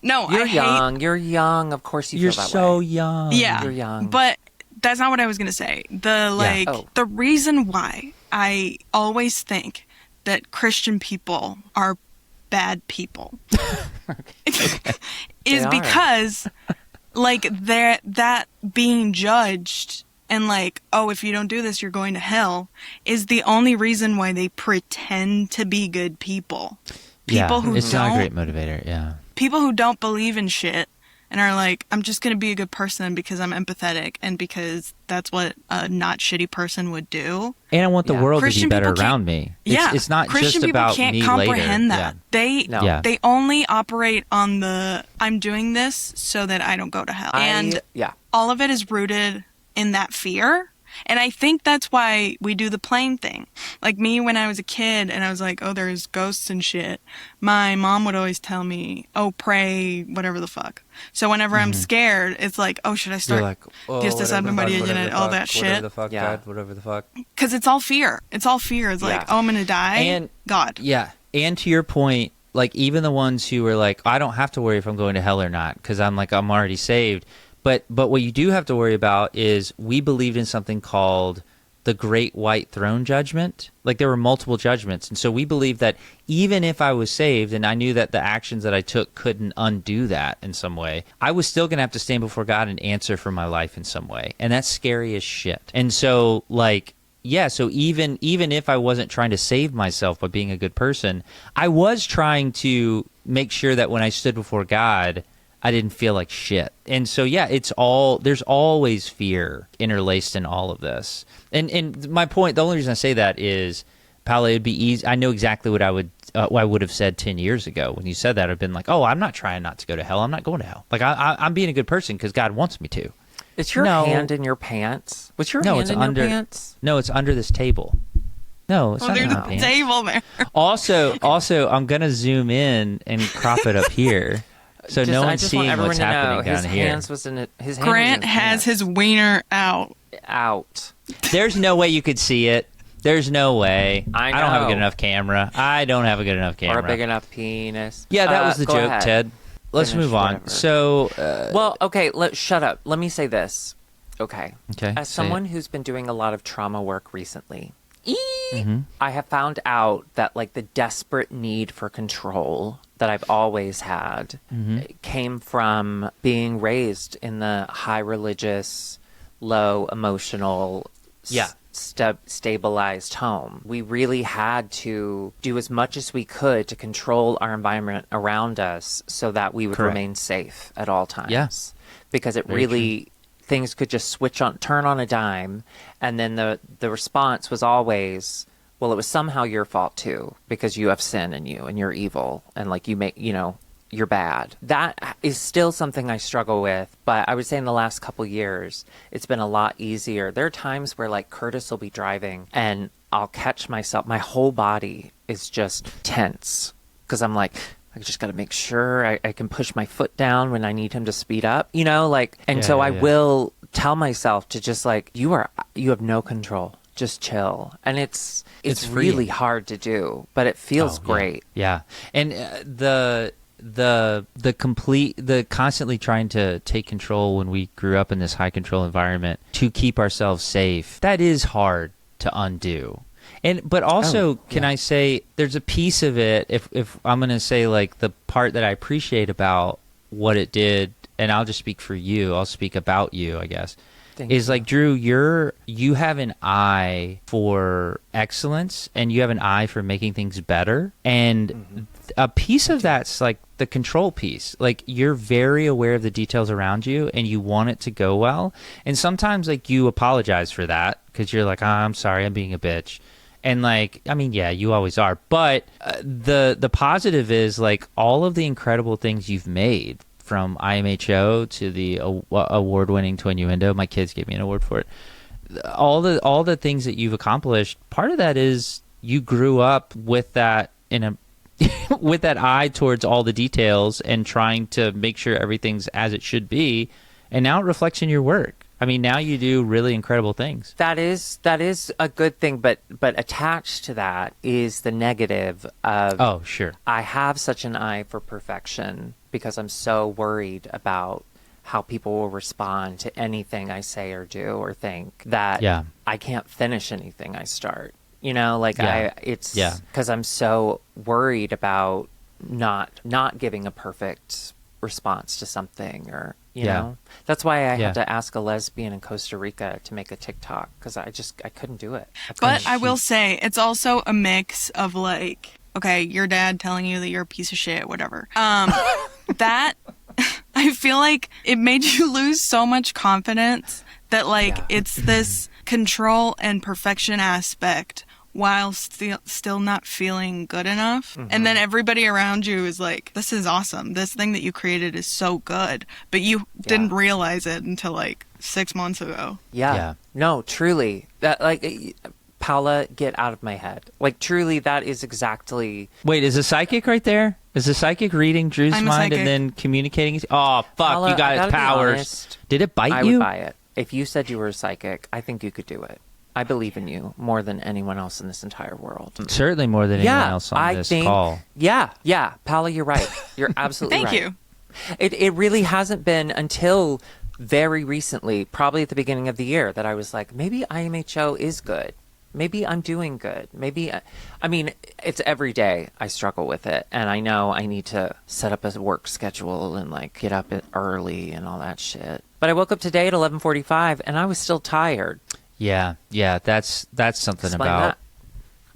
No, you're young. You're young. Of course you're feel that so way. young. Yeah, you're young. But that's not what I was going to say. The reason why I always think that Christian people are bad people is because like that being judged and like, oh, if you don't do this, you're going to hell, is the only reason why they pretend to be good people. It's not a great motivator. Yeah. People who don't believe in shit and are like, I'm just going to be a good person because I'm empathetic and because that's what a not shitty person would do. And I want the world Christian to be better around me. It's not Christian just about people can't me comprehend later. that. They only operate on the I'm doing this so that I don't go to hell. All of it is rooted in that fear. And I think that's why we do the plane thing. Like me, when I was a kid and I was like, oh, there's ghosts and shit, my mom would always tell me, oh, pray, whatever the fuck. So whenever I'm scared, it's like, oh, should I start? You're like, oh, Dios te salve Maria, all that shit. Whatever the fuck, God, whatever the fuck. Because it's all fear. It's all fear. It's like, oh, I'm going to die. And God. Yeah. And to your point, like even the ones who were like, I don't have to worry if I'm going to hell or not because I'm already saved. But what you do have to worry about is we believed in something called the Great White Throne Judgment. Like there were multiple judgments. And so we believed that even if I was saved and I knew that the actions that I took couldn't undo that in some way, I was still going to have to stand before God and answer for my life in some way. And that's scary as shit. And so like, yeah, so even if I wasn't trying to save myself by being a good person, I was trying to make sure that when I stood before God, I didn't feel like shit. And so, yeah, there's always fear interlaced in all of this. And my point, the only reason I say that is, Paula, it'd be easy. I know exactly what I would have said 10 years ago. When you said that, I've been like, oh, I'm not trying not to go to hell. I'm not going to hell. Like, I'm being a good person because God wants me to. Is your hand in your pants? Was your hand in your pants? No, it's under this table. No, it's not there's in a my pants. table there. Also, I'm going to zoom in and crop it up here. So no one's seeing what's happening down here. Grant has his wiener out. There's no way you could see it. There's no way. I don't have a good enough camera. I don't have a good enough camera. Or a big enough penis. Yeah, that was the joke, ahead. Ted. Let's move on. Whatever. So, well, okay, shut up. Let me say this. Okay. Okay. As someone who's been doing a lot of trauma work recently, Mm-hmm. I have found out that like the desperate need for control that I've always had came from being raised in the high religious, low emotional, stabilized home. We really had to do as much as we could to control our environment around us so that we would remain safe at all times. Yes. Because it really... things could just turn on a dime, and then the response was always, well, it was somehow your fault too, because you have sin in you and you're evil and like you're bad. That is still something I struggle with, but I would say in the last couple years, it's been a lot easier. There are times where like Curtis will be driving and I'll catch myself, my whole body is just tense because I'm like, I just got to make sure I can push my foot down when I need him to speed up, I will tell myself to just like, you have no control, just chill. And it's really hard to do, but it feels great. Yeah. And the constantly trying to take control when we grew up in this high control environment to keep ourselves safe, that is hard to undo. But also, can I say there's a piece of it, if I'm going to say like the part that I appreciate about what it did, and I'll just speak for you, I'll speak about you, I guess, is like, Drew, you have an eye for excellence and you have an eye for making things better. And a piece of that's like the control piece. Like, you're very aware of the details around you and you want it to go well. And sometimes like you apologize for that because you're like, I'm sorry, I'm being a bitch. And like, I mean, yeah, you always are. But the positive is like all of the incredible things you've made, from IMHO to the award-winning Twinnuendo. My kids gave me an award for it. All the things that you've accomplished, part of that is you grew up with that with that eye towards all the details and trying to make sure everything's as it should be, and now it reflects in your work. I mean, now you do really incredible things. That is a good thing, but attached to that is the negative of, oh, sure, I have such an eye for perfection because I'm so worried about how people will respond to anything I say or do or think that I can't finish anything I start. You know, like it's because I'm so worried about not giving a perfect response to something, or you know, that's why I had to ask a lesbian in Costa Rica to make a TikTok because I couldn't do it. But I will say it's also a mix of like, okay, your dad telling you that you're a piece of shit, whatever. That I feel like it made you lose so much confidence that like it's this control and perfection aspect while still not feeling good enough. And then everybody around you is like, this is awesome. This thing that you created is so good. But you didn't realize it until like 6 months ago. Yeah. No, truly. That like, Paula, get out of my head. Like, truly, that is exactly... Wait, is a psychic right there? Is a psychic reading Drew's mind and then communicating? Oh, fuck, Paula, you got its powers. Did it bite you? I would buy it. If you said you were a psychic, I think you could do it. I believe in you more than anyone else in this entire world. Certainly more than anyone else on this call. Yeah. Paula, you're right. You're absolutely right. Thank you. It really hasn't been until very recently, probably at the beginning of the year, that I was like, maybe IMHO is good. Maybe I'm doing good. Maybe, I mean, it's every day I struggle with it. And I know I need to set up a work schedule and like get up early and all that shit. But I woke up today at 11:45 and I was still tired. Yeah, that's something Explain about that.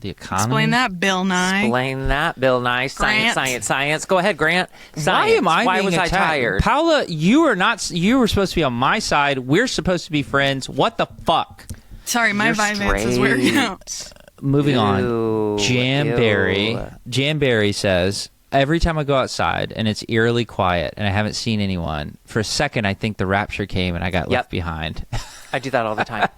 the economy. Explain that, Bill Nye. Explain that, Bill Nye. Science. Go ahead, Grant. Science. Why was I tired? Paula, you were supposed to be on my side. We're supposed to be friends. What the fuck? Sorry, my Vivance is weird out. Moving on. Jamberry says, every time I go outside and it's eerily quiet and I haven't seen anyone, for a second I think the rapture came and I got left behind. I do that all the time.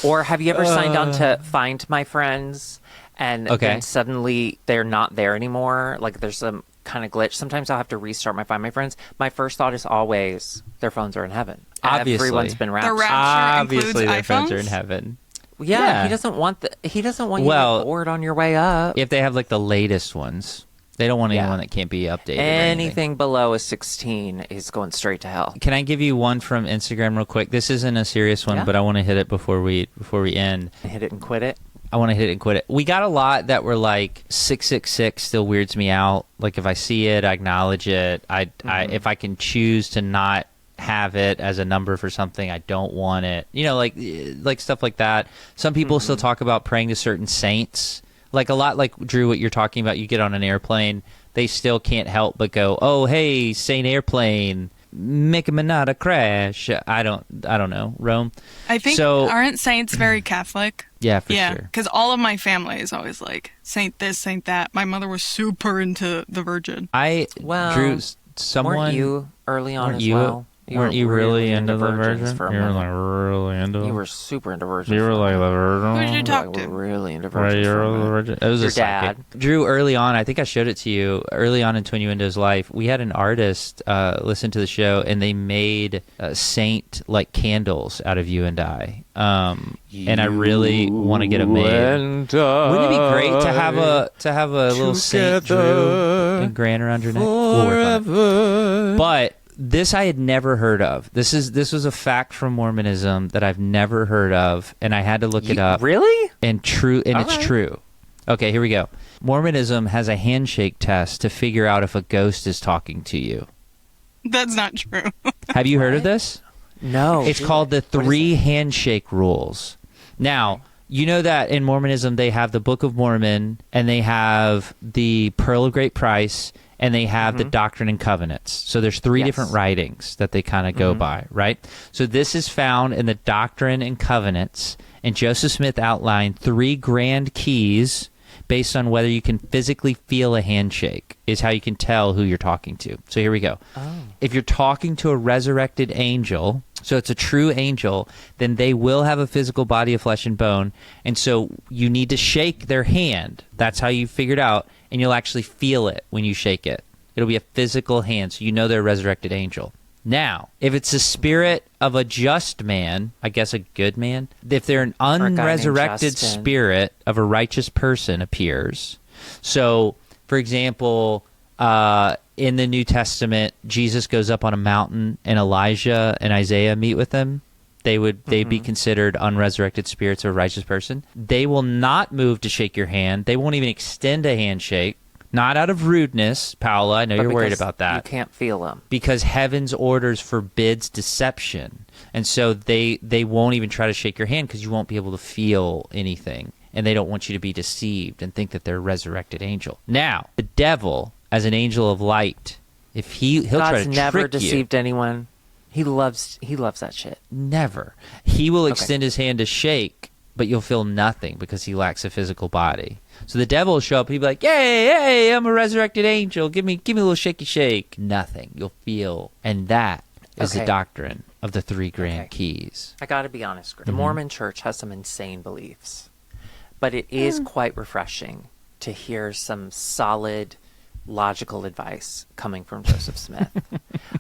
Or have you ever signed on to Find My Friends and then suddenly they're not there anymore? Like there's some kind of glitch. Sometimes I'll have to restart my Find My Friends. My first thought is always their phones are in heaven. Obviously. Everyone's been raptured. The rapture Obviously their includes phones iPhones? are in heaven. Yeah, he doesn't want you to get bored on your way up. If they have like the latest ones. They don't want anyone that can't be updated. Anything below a 16 is going straight to hell. Can I give you one from Instagram real quick? This isn't a serious one, but I want to hit it before we end. Hit it and quit it? I want to hit it and quit it. We got a lot that were like 666 still weirds me out. Like if I see it, I acknowledge it. If I can choose to not have it as a number for something, I don't want it. You know, like stuff like that. Some people still talk about praying to certain saints. Like a lot like, Drew, what you're talking about, you get on an airplane, they still can't help but go, oh, hey, Saint Airplane, make a manada crash. I don't know, Rome. I think, aren't saints very Catholic? Yeah, for sure. Because all of my family is always like, saint this, saint that. My mother was super into the Virgin. Drew, someone... Weren't you early on as well? Weren't you really into the virgins Virgin? for a You were minute. like really into. You were super into virgins. You were like the Virgin. Who did you talk Like, to? we're really into Right, virgins. you're for a the minute. Virgin. It was Your a psychic. dad. Drew, early on, I think I showed it to you. Early on in Twinnuendo's life, we had an artist listen to the show, and they made saint like candles out of you and I. And I really want to get them made. Wouldn't it be great to have a little Saint Drew and Gran around your neck? We'll work on it. But this I had never heard of. This was a fact from Mormonism that I've never heard of, and I had to look it up. Really? And it's right. true. Okay, here we go. Mormonism has a handshake test to figure out if a ghost is talking to you. That's not true. Have you heard of this? No. It's called the 3 handshake rules. Now, you know that in Mormonism they have the Book of Mormon, and they have the Pearl of Great Price, and they have the Doctrine and Covenants. So there's 3 different writings that they kind of go by, right? So this is found in the Doctrine and Covenants, and Joseph Smith outlined 3 grand keys based on whether you can physically feel a handshake is how you can tell who you're talking to. So here we go. Oh. If you're talking to a resurrected angel, so it's a true angel, then they will have a physical body of flesh and bone, and so you need to shake their hand. That's how you figured out, and you'll actually feel it when you shake it. It'll be a physical hand, so you know they're a resurrected angel. Now, if it's the spirit of a just man, I guess a good man, if they're an unresurrected spirit of a righteous person appears. So, for example, in the New Testament, Jesus goes up on a mountain and Elijah and Isaiah meet with him. They'd be considered unresurrected spirits of a righteous person. They will not move to shake your hand. They won't even extend a handshake. Not out of rudeness, Paula. I know you're worried about that. You can't feel them. Because heaven's orders forbids deception. And so they won't even try to shake your hand because you won't be able to feel anything. And they don't want you to be deceived and think that they're a resurrected angel. Now, the devil, as an angel of light, if he'll try to trick you. God's never deceived anyone. He loves that shit. Never. He will extend his hand to shake, but you'll feel nothing because he lacks a physical body. So the devil will show up, he'll be like, hey, I'm a resurrected angel. Give me a little shaky shake. Nothing. You'll feel. And that is the doctrine of the 3 grand keys. I got to be honest, the Mormon church has some insane beliefs, but it is quite refreshing to hear some solid, logical advice coming from Joseph Smith.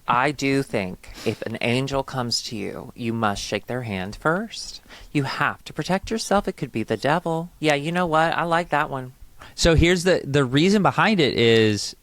I do think if an angel comes to you, you must shake their hand first. You have to protect yourself. It could be the devil. Yeah, you know what? I like that one. So here's the reason behind it is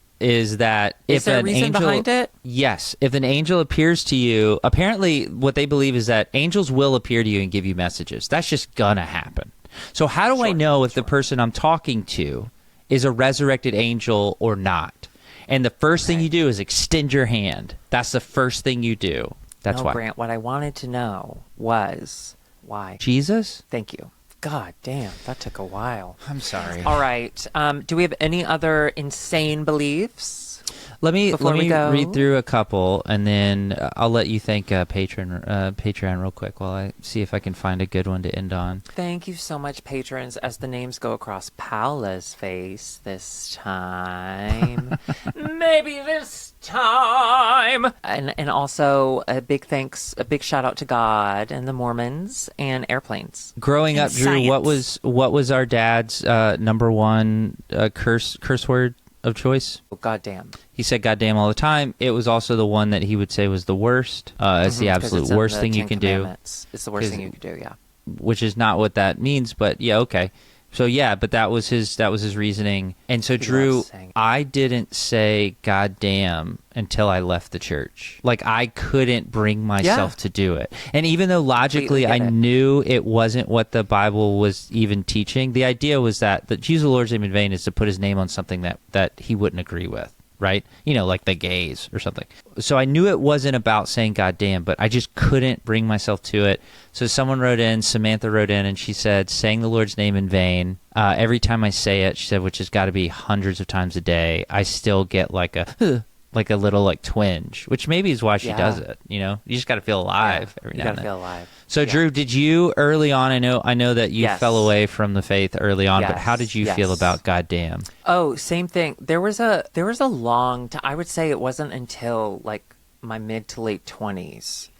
that if there a an reason angel behind it? Yes, if an angel appears to you, apparently what they believe is that angels will appear to you and give you messages. That's just gonna happen. So how do I know if the person I'm talking to is a resurrected angel or not? And the first thing you do is extend your hand. That's the first thing you do. That's why. Grant, what I wanted to know was why. Jesus? Thank you. God damn, that took a while. I'm sorry. All right. Do we have any other insane beliefs? Let me go? read through a couple, and then I'll let you thank Patreon real quick while I see if I can find a good one to end on. Thank you so much, patrons, as the names go across Paula's face this time. Maybe this time. And also a big shout out to God and the Mormons and airplanes. Growing up, Drew, what was our dad's number one curse word of choice? Oh, goddamn. He said goddamn all the time. It was also the one that he would say was the worst. It's the absolute worst thing you can do. It's the worst thing you can do, yeah. Which is not what that means, but yeah, okay. So yeah, but that was his reasoning. And so Drew, I didn't say goddamn until I left the church. Like I couldn't bring myself to do it. And even though logically I knew it wasn't what the Bible was even teaching, the idea was that to use the Lord's name in vain is to put his name on something that he wouldn't agree with. Right? You know, like the gays or something. So I knew it wasn't about saying goddamn, but I just couldn't bring myself to it. So Samantha wrote in, and she said, saying the Lord's name in vain, every time I say it, she said, which has got to be hundreds of times a day, I still get like a little like twinge, which maybe is why she does it. You know, you just got to feel alive every now and then. You got to feel alive. So Drew, did you early on? I know that you fell away from the faith early on, but how did you feel about goddamn? Oh, same thing. There was a long time. I would say it wasn't until like my mid to late 20s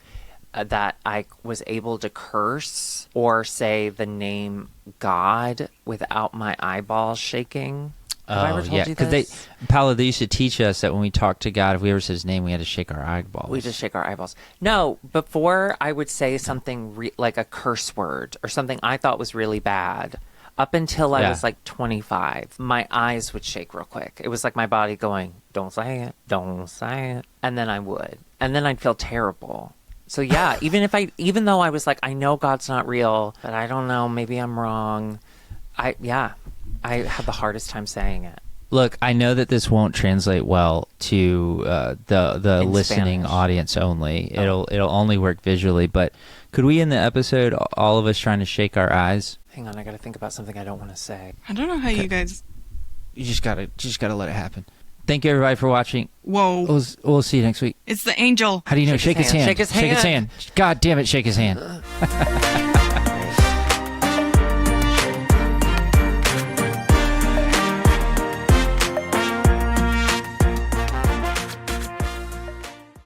that I was able to curse or say the name God without my eyeballs shaking. Have I ever told you this? Paula, they used to teach us that when we talked to God, if we ever said his name, we had to shake our eyeballs. We just shake our eyeballs. No, before I would say something like a curse word or something I thought was really bad, up until I was like 25, my eyes would shake real quick. It was like my body going, don't say it, don't say it. And then I would. And then I'd feel terrible. So yeah, even though I was like, I know God's not real, but I don't know, maybe I'm wrong. I had the hardest time saying it. Look, I know that this won't translate well to the In listening Spanish. audience only. It'll only work visually. But could we, in the episode, all of us trying to shake our eyes? Hang on, I got to think about something I don't want to say. I don't know how you guys. You just gotta let it happen. Thank you, everybody, for watching. Whoa! We'll see you next week. It's the angel. How do you know? Shake his hand. Shake his hand. God damn it! Shake his hand.